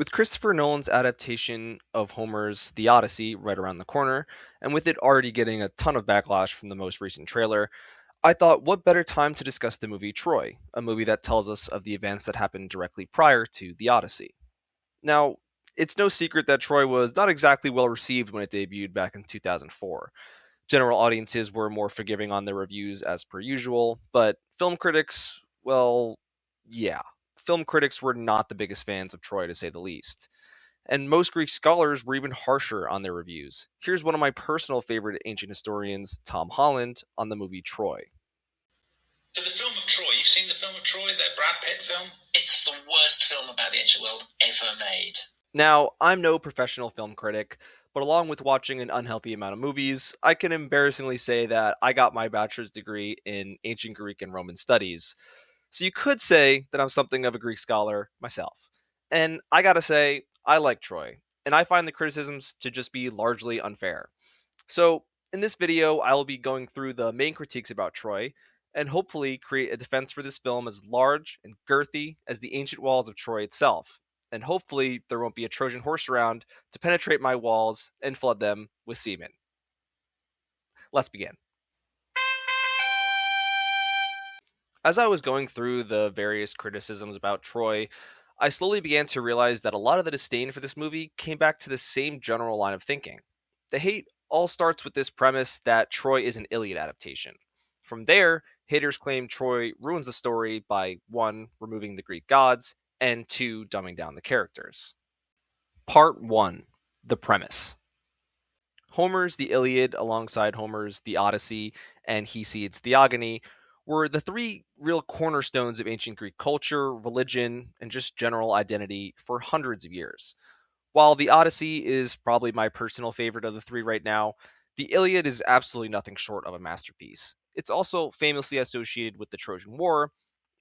With Christopher Nolan's adaptation of Homer's The Odyssey right around the corner, and with it already getting a ton of backlash from the most recent trailer, I thought what better time to discuss the movie Troy, a movie that tells us of the events that happened directly prior to The Odyssey. Now, it's no secret that Troy was not exactly well received when it debuted back in 2004. General audiences were more forgiving on their reviews as per usual, but film critics, well, yeah. Film critics were not the biggest fans of Troy, to say the least. And most Greek scholars were even harsher on their reviews. Here's one of my personal favorite ancient historians, Tom Holland, on the movie Troy. So the film of Troy, you've seen the film of Troy, the Brad Pitt film? It's the worst film about the ancient world ever made. Now, I'm no professional film critic, but along with watching an unhealthy amount of movies, I can embarrassingly say that I got my bachelor's degree in ancient Greek and Roman studies. So you could say that I'm something of a Greek scholar myself. And I gotta say, I like Troy, and I find the criticisms to just be largely unfair. So, in this video, I will be going through the main critiques about Troy, and hopefully create a defense for this film as large and girthy as the ancient walls of Troy itself. And hopefully, there won't be a Trojan horse around to penetrate my walls and flood them with semen. Let's begin. As I was going through the various criticisms about Troy, I slowly began to realize that a lot of the disdain for this movie came back to the same general line of thinking. The hate all starts with this premise that Troy is an Iliad adaptation. From there, haters claim Troy ruins the story by 1. Removing the Greek gods, and 2. Dumbing down the characters. Part 1. The premise. Homer's The Iliad, alongside Homer's The Odyssey and Hesiod's Theogony, were the three real cornerstones of ancient Greek culture, religion, and just general identity for hundreds of years. While The Odyssey is probably my personal favorite of the three right now, The Iliad is absolutely nothing short of a masterpiece. It's also famously associated with the Trojan War,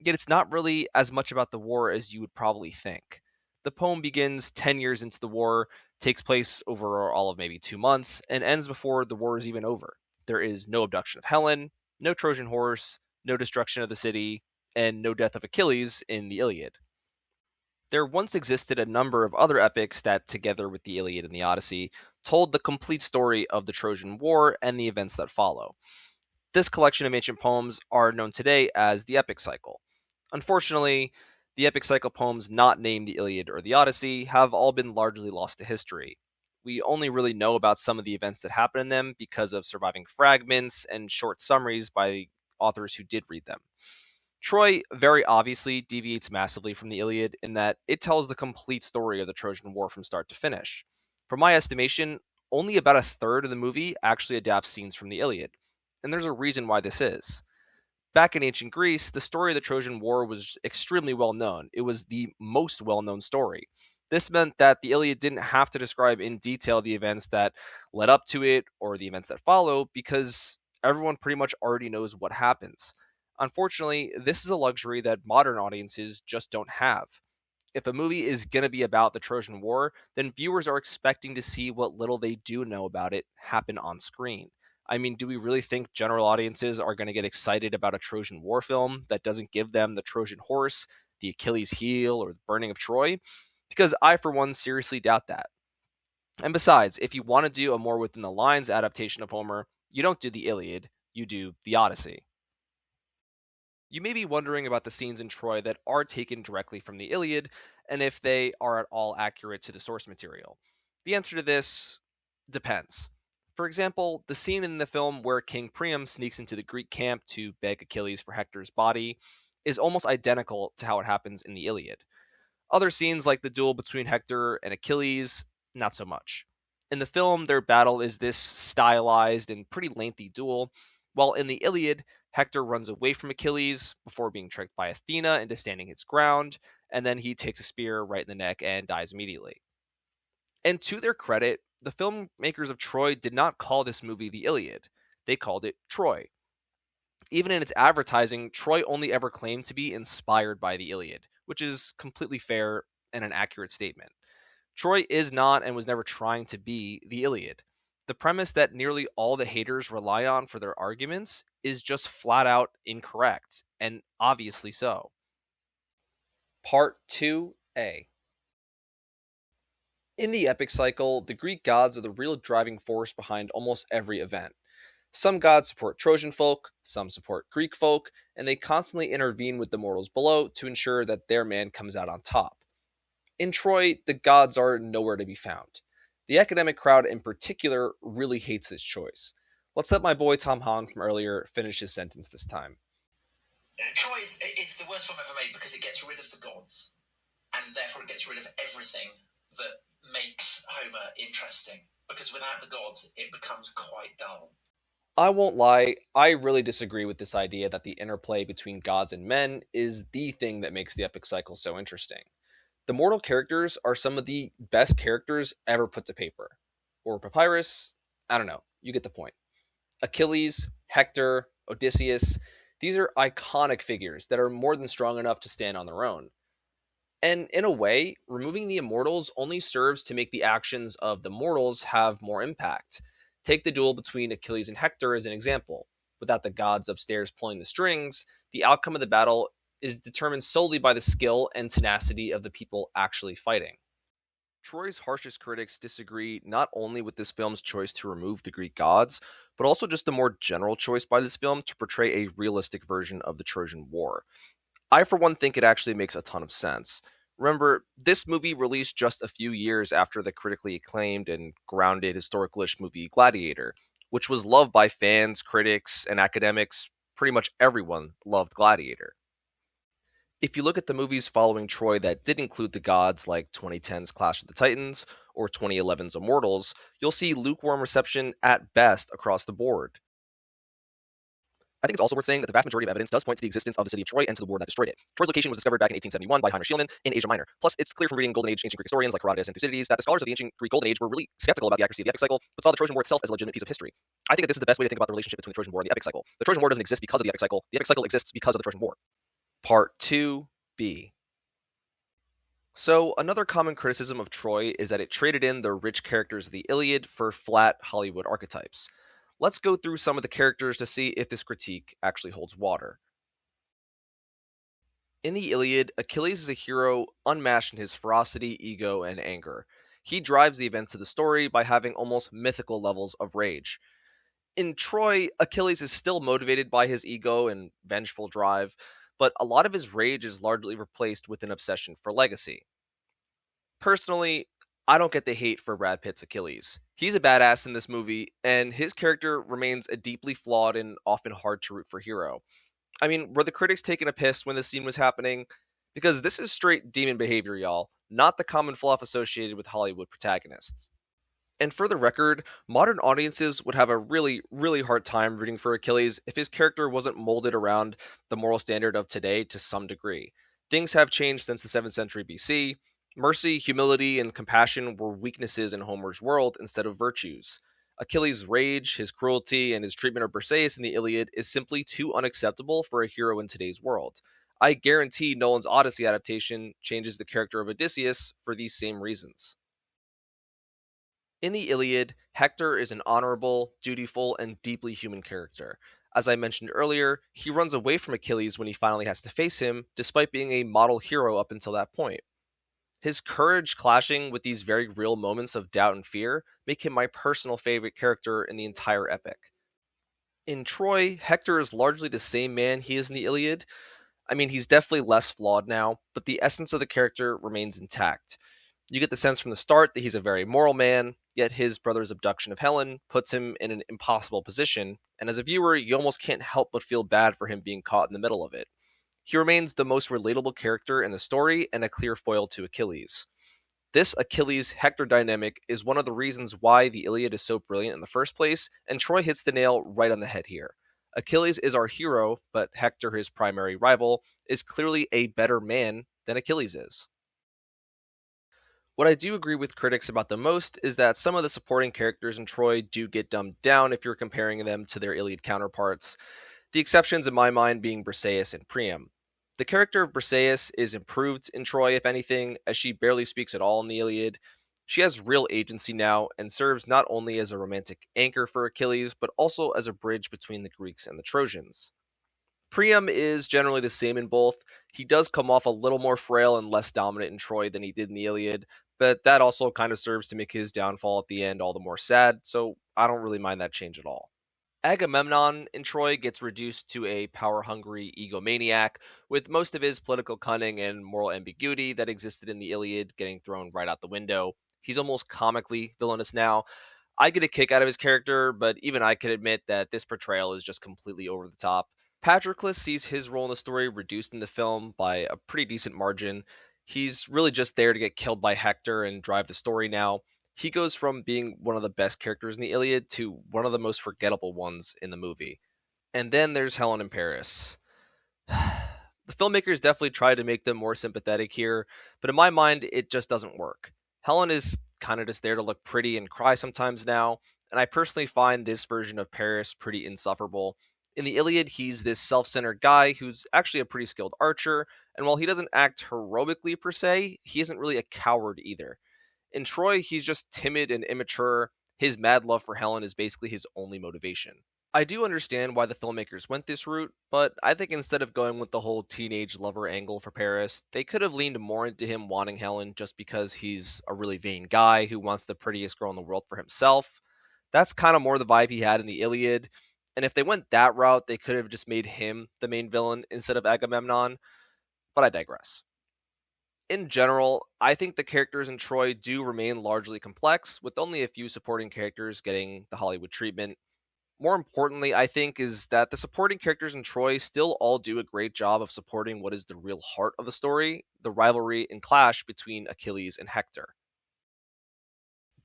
yet it's not really as much about the war as you would probably think. The poem begins 10 years into the war, takes place over all of maybe 2 months, and ends before the war is even over. There is no abduction of Helen, no Trojan horse, no destruction of the city, and no death of Achilles in the Iliad. There once existed a number of other epics that, together with the Iliad and the Odyssey, told the complete story of the Trojan War and the events that follow. This collection of ancient poems are known today as the epic cycle. Unfortunately, the epic cycle poems not named the Iliad or the Odyssey have all been largely lost to history. We only really know about some of the events that happened in them because of surviving fragments and short summaries by authors who did read them. Troy very obviously deviates massively from the Iliad in that it tells the complete story of the Trojan War from start to finish. From my estimation, only about a third of the movie actually adapts scenes from the Iliad, and there's a reason why this is. Back in ancient Greece, the story of the Trojan War was extremely well known. It was the most well known story. This meant that the Iliad didn't have to describe in detail the events that led up to it or the events that follow because everyone pretty much already knows what happens. Unfortunately, this is a luxury that modern audiences just don't have. If a movie is going to be about the Trojan War, then viewers are expecting to see what little they do know about it happen on screen. I mean, do we really think general audiences are going to get excited about a Trojan War film that doesn't give them the Trojan horse, the Achilles heel, or the burning of Troy? Because I, for one, seriously doubt that. And besides, if you want to do a more within the lines adaptation of Homer, you don't do the Iliad, you do the Odyssey. You may be wondering about the scenes in Troy that are taken directly from the Iliad, and if they are at all accurate to the source material. The answer to this depends. For example, the scene in the film where King Priam sneaks into the Greek camp to beg Achilles for Hector's body is almost identical to how it happens in the Iliad. Other scenes, like the duel between Hector and Achilles, not so much. In the film, their battle is this stylized and pretty lengthy duel, while in the Iliad, Hector runs away from Achilles before being tricked by Athena into standing his ground, and then he takes a spear right in the neck and dies immediately. And to their credit, the filmmakers of Troy did not call this movie the Iliad. They called it Troy. Even in its advertising, Troy only ever claimed to be inspired by the Iliad, which is completely fair and an accurate statement. Troy is not and was never trying to be the Iliad. The premise that nearly all the haters rely on for their arguments is just flat out incorrect, and obviously so. Part 2A. In the epic cycle, the Greek gods are the real driving force behind almost every event. Some gods support Trojan folk, some support Greek folk, and they constantly intervene with the mortals below to ensure that their man comes out on top. In Troy, the gods are nowhere to be found. The academic crowd in particular really hates this choice. Let's let my boy Tom Holland from earlier finish his sentence this time. Troy is the worst film ever made because it gets rid of the gods, and therefore it gets rid of everything that makes Homer interesting. Because without the gods, it becomes quite dull. I won't lie, I really disagree with this idea that the interplay between gods and men is the thing that makes the epic cycle so interesting. The mortal characters are some of the best characters ever put to paper. Or papyrus, I don't know, you get the point. Achilles, Hector, Odysseus, these are iconic figures that are more than strong enough to stand on their own. And in a way, removing the immortals only serves to make the actions of the mortals have more impact. Take the duel between Achilles and Hector as an example. Without the gods upstairs pulling the strings, the outcome of the battle is determined solely by the skill and tenacity of the people actually fighting. Troy's harshest critics disagree not only with this film's choice to remove the Greek gods, but also just the more general choice by this film to portray a realistic version of the Trojan War. I, for one, think it actually makes a ton of sense. Remember, this movie released just a few years after the critically acclaimed and grounded historicalish movie Gladiator, which was loved by fans, critics, and academics. Pretty much everyone loved Gladiator. If you look at the movies following Troy that did include the gods, like 2010's Clash of the Titans or 2011's Immortals, you'll see lukewarm reception at best across the board. I think it's also worth saying that the vast majority of evidence does point to the existence of the city of Troy and to the war that destroyed it. Troy's location was discovered back in 1871 by Heinrich Schliemann in Asia Minor. Plus, it's clear from reading Golden Age ancient Greek historians like Herodotus and Thucydides that the scholars of the ancient Greek Golden Age were really skeptical about the accuracy of the epic cycle, but saw the Trojan War itself as a legitimate piece of history. I think that this is the best way to think about the relationship between the Trojan War and the epic cycle. The Trojan War doesn't exist because of the epic cycle exists because of the Trojan War. Part 2b. So, another common criticism of Troy is that it traded in the rich characters of the Iliad for flat Hollywood archetypes. Let's go through some of the characters to see if this critique actually holds water. In the Iliad, Achilles is a hero unmatched in his ferocity, ego, and anger. He drives the events of the story by having almost mythical levels of rage. In Troy, Achilles is still motivated by his ego and vengeful drive, but a lot of his rage is largely replaced with an obsession for legacy. Personally, I don't get the hate for Brad Pitt's Achilles. He's a badass in this movie, and his character remains a deeply flawed and often hard to root for hero. I mean, were the critics taking a piss when this scene was happening? Because this is straight demon behavior, y'all, not the common fluff associated with Hollywood protagonists. And for the record, modern audiences would have a really, really hard time rooting for Achilles if his character wasn't molded around the moral standard of today to some degree. Things have changed since the 7th century BC. Mercy, humility, and compassion were weaknesses in Homer's world instead of virtues. Achilles' rage, his cruelty, and his treatment of Briseis in the Iliad is simply too unacceptable for a hero in today's world. I guarantee Nolan's Odyssey adaptation changes the character of Odysseus for these same reasons. In the Iliad, Hector is an honorable, dutiful, and deeply human character. As I mentioned earlier, he runs away from Achilles when he finally has to face him, despite being a model hero up until that point. His courage clashing with these very real moments of doubt and fear make him my personal favorite character in the entire epic. In Troy, Hector is largely the same man he is in the Iliad. I mean, he's definitely less flawed now, but the essence of the character remains intact. You get the sense from the start that he's a very moral man, yet his brother's abduction of Helen puts him in an impossible position, and as a viewer, you almost can't help but feel bad for him being caught in the middle of it. He remains the most relatable character in the story and a clear foil to Achilles. This Achilles Hector dynamic is one of the reasons why the Iliad is so brilliant in the first place, and Troy hits the nail right on the head here. Achilles is our hero, but Hector, his primary rival, is clearly a better man than Achilles is. What I do agree with critics about the most is that some of the supporting characters in Troy do get dumbed down if you're comparing them to their Iliad counterparts, the exceptions in my mind being Briseis and Priam. The character of Briseis is improved in Troy, if anything, as she barely speaks at all in the Iliad. She has real agency now and serves not only as a romantic anchor for Achilles, but also as a bridge between the Greeks and the Trojans. Priam is generally the same in both. He does come off a little more frail and less dominant in Troy than he did in the Iliad, but that also kind of serves to make his downfall at the end all the more sad, so I don't really mind that change at all. Agamemnon in Troy gets reduced to a power hungry egomaniac, with most of his political cunning and moral ambiguity that existed in the Iliad getting thrown right out the window. He's almost comically villainous now. I get a kick out of his character, but even I can admit that this portrayal is just completely over the top. Patroclus sees his role in the story reduced in the film by a pretty decent margin. He's really just there to get killed by Hector and drive the story now. He goes from being one of the best characters in the Iliad to one of the most forgettable ones in the movie. And then there's Helen and Paris. The filmmakers definitely tried to make them more sympathetic here, but in my mind, it just doesn't work. Helen is kind of just there to look pretty and cry sometimes now, and I personally find this version of Paris pretty insufferable. In the Iliad, he's this self centered guy who's actually a pretty skilled archer, and while he doesn't act heroically per se, he isn't really a coward either. In Troy, he's just timid and immature. His mad love for Helen is basically his only motivation. I do understand why the filmmakers went this route, but I think instead of going with the whole teenage lover angle for Paris, they could have leaned more into him wanting Helen just because he's a really vain guy who wants the prettiest girl in the world for himself. That's kind of more the vibe he had in the Iliad. And if they went that route, they could have just made him the main villain instead of Agamemnon, but I digress. In general, I think the characters in Troy do remain largely complex, with only a few supporting characters getting the Hollywood treatment. More importantly, I think, is that the supporting characters in Troy still all do a great job of supporting what is the real heart of the story, the rivalry and clash between Achilles and Hector.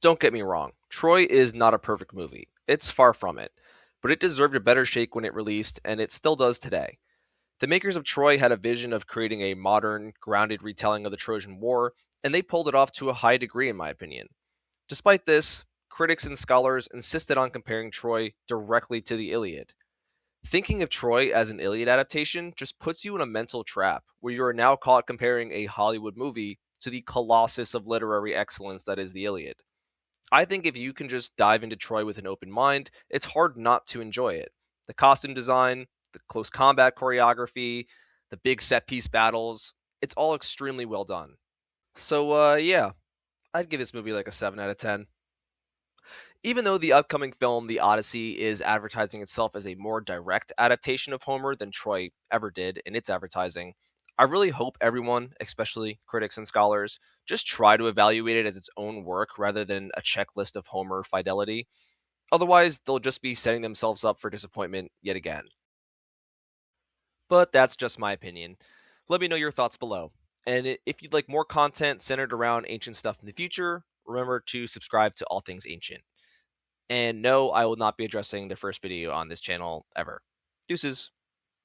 Don't get me wrong, Troy is not a perfect movie. It's far from it. But it deserved a better shake when it released, and it still does today. The makers of Troy had a vision of creating a modern, grounded retelling of the Trojan War, and they pulled it off to a high degree, in my opinion. Despite this, critics and scholars insisted on comparing Troy directly to the Iliad. Thinking of Troy as an Iliad adaptation just puts you in a mental trap where you are now caught comparing a Hollywood movie to the colossus of literary excellence that is the Iliad. I think if you can just dive into Troy with an open mind, it's hard not to enjoy it. The costume design, the close combat choreography, the big set piece battles, it's all extremely well done. So, yeah, I'd give this movie like a 7 out of 10. Even though the upcoming film, The Odyssey, is advertising itself as a more direct adaptation of Homer than Troy ever did in its advertising, I really hope everyone, especially critics and scholars, just try to evaluate it as its own work rather than a checklist of Homer fidelity. Otherwise, they'll just be setting themselves up for disappointment yet again. But that's just my opinion. Let me know your thoughts below. And if you'd like more content centered around ancient stuff in the future, remember to subscribe to All Things Ancient. And no, I will not be addressing the first video on this channel ever. Deuces.